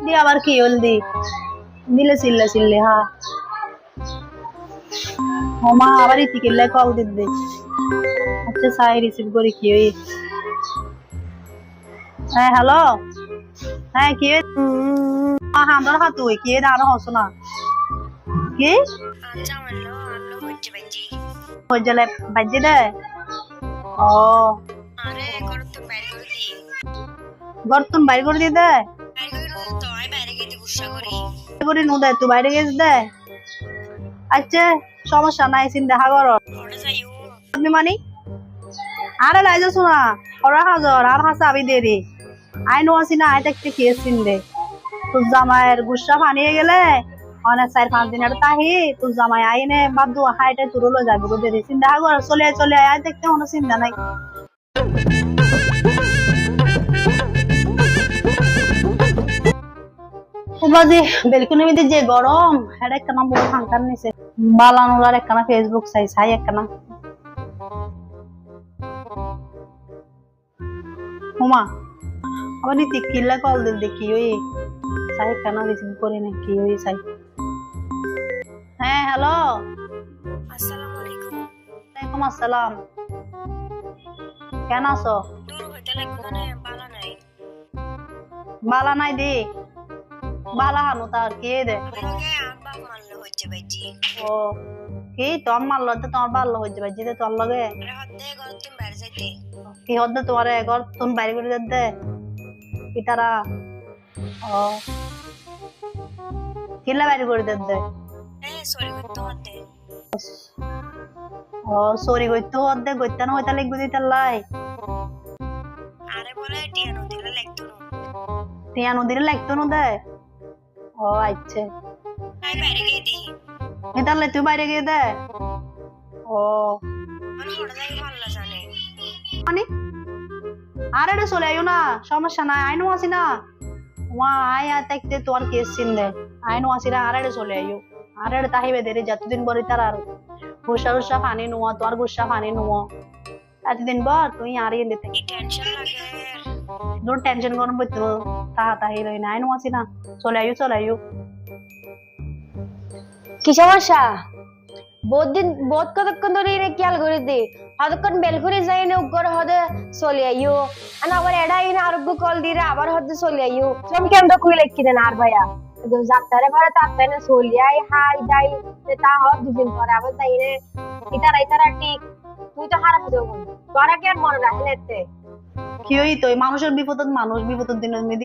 দি আবার কি হল দিলে চিল্লে হ্যাঁ ওমা আবার ইতিকিল্লাই কল দিবে আচ্ছা সাই রিসিভ করি কি হই হ্যাঁ হ্যালো হ্যাঁ কি হাঁদর হাতুই কি দাঁড়া হস না কি হইজলে বাজে দে ও গর্তন বাইর করে দিয়ে দে করে নু দে তুই বাইরে গেছ দে আচ্ছা সমস্যা নাই চিন্তা হাগর তুমি মানি আরে লাইজো শোনা ওরা হাজর আর হাসা আবি দেরি আই নো আসি না আই দেখতে কেস চিনলে তোর জামাইয়ের গুসা ফানিয়ে গেলে অনেক 4-5 দিনের তাহি তোর জামাই আইনে বাদু হাইটা তুরো লই যাবে গো দেরি চিন্তা হাগর চলে আই দেখতে কোনো চিন্তা নাই বাজে বেলকুনির মধ্যে যে গরম এটা একটা নাম বড় ফাঙ্কার নিছে বালানোর একটা না ফেসবুক চাই একটা না হুমা আবার নীতি কিল্লা কল দিল দেখি ওই চাই একটা না রিসিভ করে না কি ওই চাই হ্যাঁ হ্যালো আসসালামু আলাইকুম ওয়ালাইকুম আসসালাম কেন আছো দূর হইতে লাগবে না বালা নাই দি বালা হানু তার কে দে আমাকে আব্বা মারলো হচ্ছে ভাইজি ও কি তোর মারলো তো তোমার ভালো হয়ে যাবে যেতে তোর লগে আরে হদ্দে ঘর তুমি বাইরে যাইতে কি হদ্দে তোমার ঘর তুমি বাইরে করে দে কি তারা ও কিল্লা বাইরে করে দে সরি করতে হদ্দে ও সরি কইতো হদ্দে কইতা না হইতা লিখবি দিতে লাই আরে বলে টিয়ানো দিলে লাগতো না টিয়া নদীরে লাগতো না দে ও আচ্ছা তাই বাইরে গিয়ে দি এতালে তুই বাইরে গিয়ে দে ও মানে হঠাৎ লাগে ভালো জানে মানে আরে রে চলে আইও না সমস্যা নাই আইনো আসি না ওয়া আই আইতে তোর কেস চিনলে আইনো আসি না আরে রে চলে আইও আরে রে তাহিবে দেরে যতদিন বরি তার আর গুসা পানি নুয়া তোর গুসা পানি নুয়া এতদিন বর তুই আর এনে থেকে কি টেনশন লাগে দূর টেনশন করব তো তাহি রই না আইনো আসি না চলে আইও কি সমস্যা বহুত কতক্ষণ ধরে এনে খেয়াল করে দি হতক্ষণ বেলকুনি যাই না উগ্র হদে চলে আইও আর আবার এডা এনে আরোগ্য কল দিয়ে আবার হদে চলে আইও তুমি কেমন খুলে লিখি দেন আর ভাইয়া যাত্রারে ঘরে তাত্তাই না চলে আই হাই যাই তা হব দুদিন পরে আবার যাই রে ইতারা ঠিক তুই তো হারা দেব তোরা কি আর মনে রাখলে কি হই তো মানুষের বিপদত মানুষ বিপদত দিনের